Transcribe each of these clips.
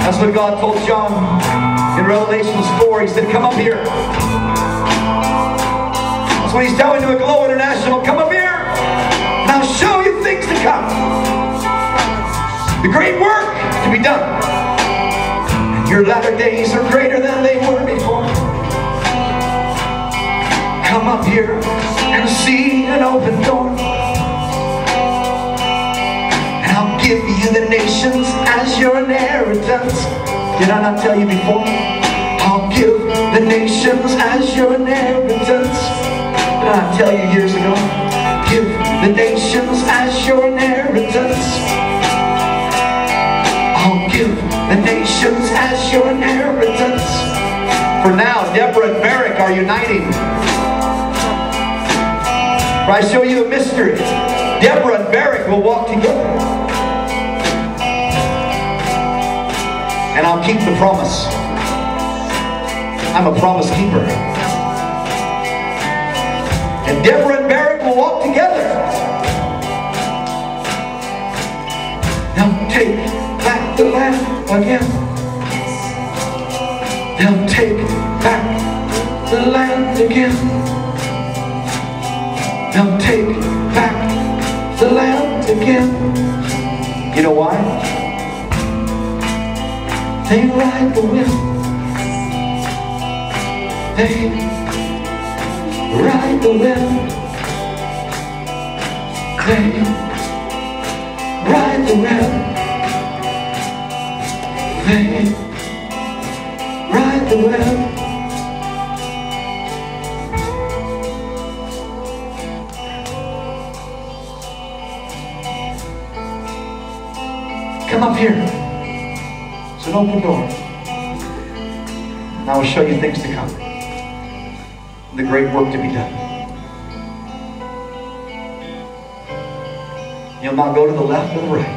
That's what God told John in Revelation 4. He said, come up here. That's what he's telling to a Glow International. Come up here, and I'll show you things to come. The great work to be done. And your latter days are greater than they were before. Come up here and see an open door. Give you the nations as your inheritance. Did I not tell you before? I'll give the nations as your inheritance. Did I not tell you years ago? Give the nations as your inheritance. I'll give the nations as your inheritance. For now, Deborah and Barak are uniting. For I show you a mystery. Deborah and Barak will walk together. And I'll keep the promise. I'm a promise keeper. And Deborah and Barak will walk together. They'll take back the land again. They'll take back the land again. They'll take back the land again. You know why? They ride the wind. They ride the wind. They ride the wind. They ride the wind. Come up here. An open door. And I will show you things to come. The great work to be done. You'll not go to the left or the right.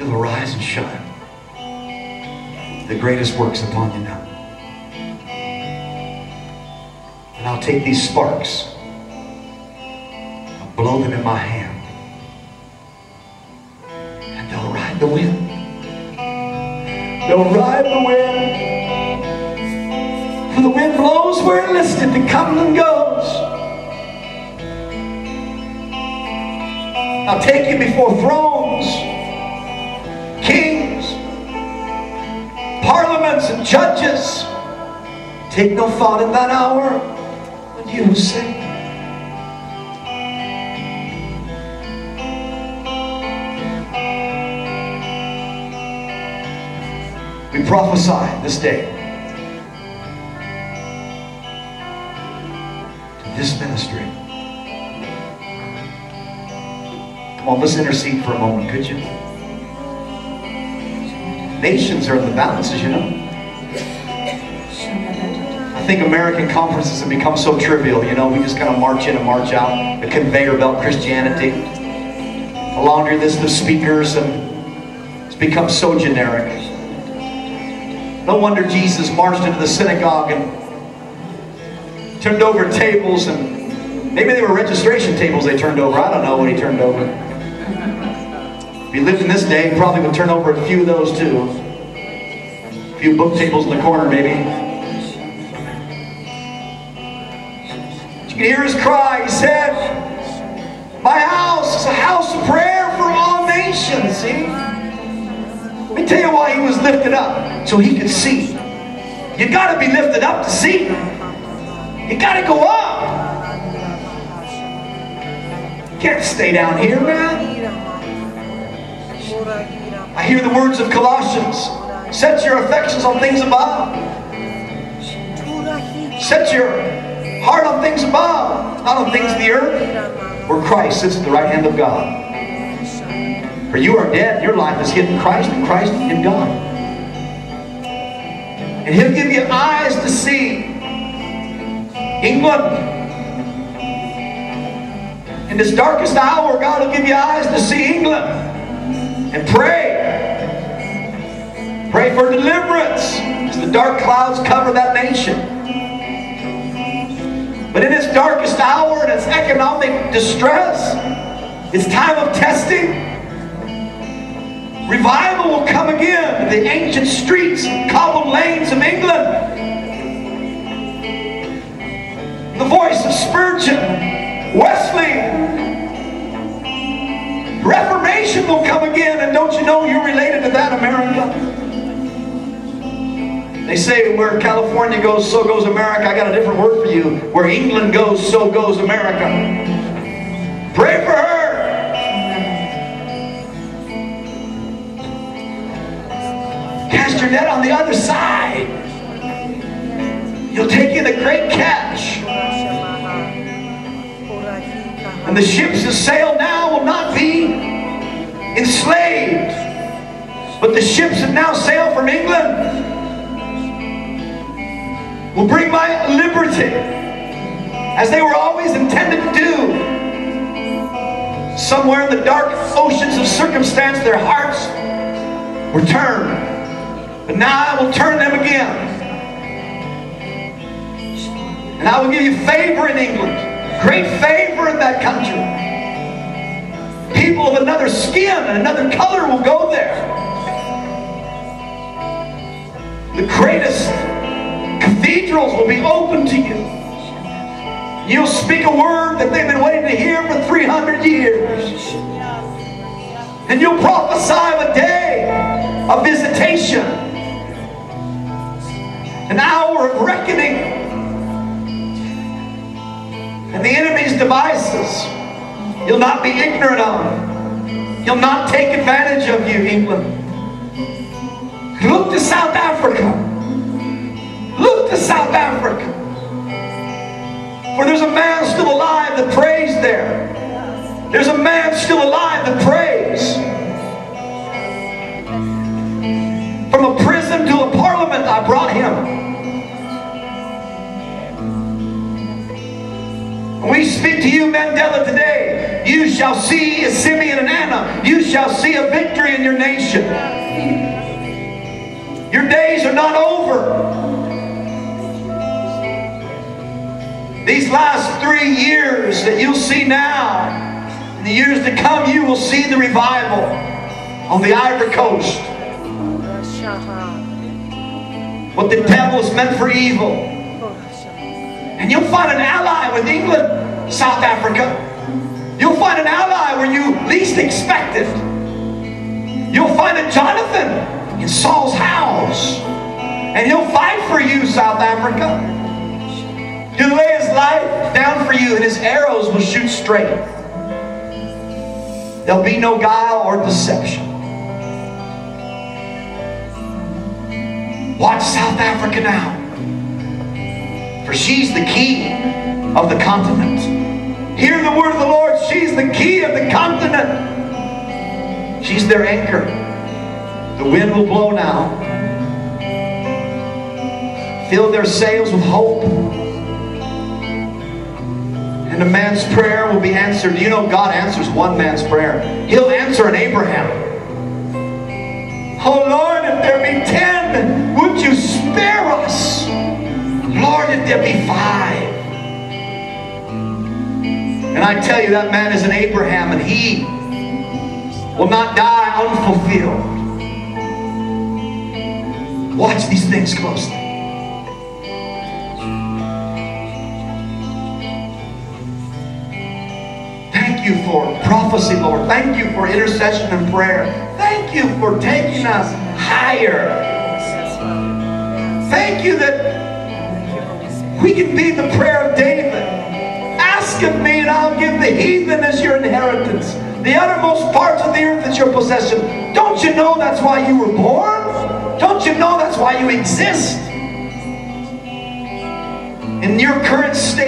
You'll arise and shine. The greatest works upon you now. And I'll take these sparks. I'll blow them in my hand. They'll ride the wind. They'll ride the wind. For the wind blows where it listed to come and goes. I'll take you before thrones, kings, parliaments, and judges. Take no thought in that hour when you say, we prophesy this day to this ministry. Come on, let's intercede for a moment, could you? Nations are in the balance, as you know. I think American conferences have become so trivial, you know, we just kind of march in and march out. A conveyor belt Christianity. A laundry list of speakers, and it's become so generic. No wonder Jesus marched into the synagogue and turned over tables, and maybe they were registration tables they turned over. I don't know what he turned over. If he lived in this day, he probably would turn over a few of those too. A few book tables in the corner maybe. But you can hear his cry. He said, my house is a house of prayer for all nations. See? Let me tell you why he was lifted up. So he could see. You got to be lifted up to see. You got to go up. Can't stay down here, man. I hear the words of Colossians. Set your affections on things above. Set your Heart on things above, not on things of the earth, where Christ sits at the right hand of God. For you are dead, your life is hid in Christ, and Christ in God. And He'll give you eyes to see England. In this darkest hour, God will give you eyes to see England. And pray. Pray for deliverance as the dark clouds cover that nation. But in its darkest hour, in its economic distress, its time of testing, revival will come again to the ancient streets, cobbled lanes of England. The voice of Spurgeon, Wesley. Reformation will come again, and don't you know you're related to that, America? They say where California goes, so goes America. I got a different word for you. Where England goes, so goes America. Pray for her. Cast your net on the other side. You'll take in a great catch. And the ships that sail now will not be enslaved. But the ships that now sail from England will bring my liberty, as they were always intended to do. Somewhere in the dark oceans of circumstance, their hearts were turned. But now I will turn them again. And I will give you favor in England. Great favor in that country. People of another skin and another color will go there. The greatest cathedrals will be open to you. You'll speak a word that they've been waiting to hear for 300 years. And you'll prophesy of a day of visitation. An hour of reckoning. And the enemy's devices, you'll not be ignorant of. He'll not take advantage of you, England. Look to South Africa. Look to South Africa. For there's a man still alive that prays there. There's a man still alive that prays. From a prison to a parliament, I brought him. We speak to you, Mandela, today. You shall see a Simeon and Anna. You shall see a victory in your nation. Your days are not over. These last 3 years that you'll see now, in the years to come, you will see the revival on the Ivory Coast. What the devil has meant for evil. And you'll find an ally with England, South Africa. You'll find an ally where you least expect it. You'll find a Jonathan in Saul's house. And he'll fight for you, South Africa. He'll lay his life down for you, and his arrows will shoot straight. There'll be no guile or deception. Watch South Africa now. For she's the key of the continent. Hear the word of the Lord. She's the key of the continent. She's their anchor. The wind will blow now. Fill their sails with hope. And a man's prayer will be answered. Do you know God answers one man's prayer? He'll answer an Abraham. Oh Lord, if there be 10, would you spare us? Lord, if there be 5. And I tell you, that man is an Abraham, and he will not die unfulfilled. Watch these things closely. Thank you for prophecy, Lord. Thank you for intercession and prayer. Thank you for taking us higher. Thank you that we can be the prayer of David. Ask of me and I'll give the heathen as your inheritance. The uttermost parts of the earth as your possession. Don't you know that's why you were born? Don't you know that's why you exist? In your current state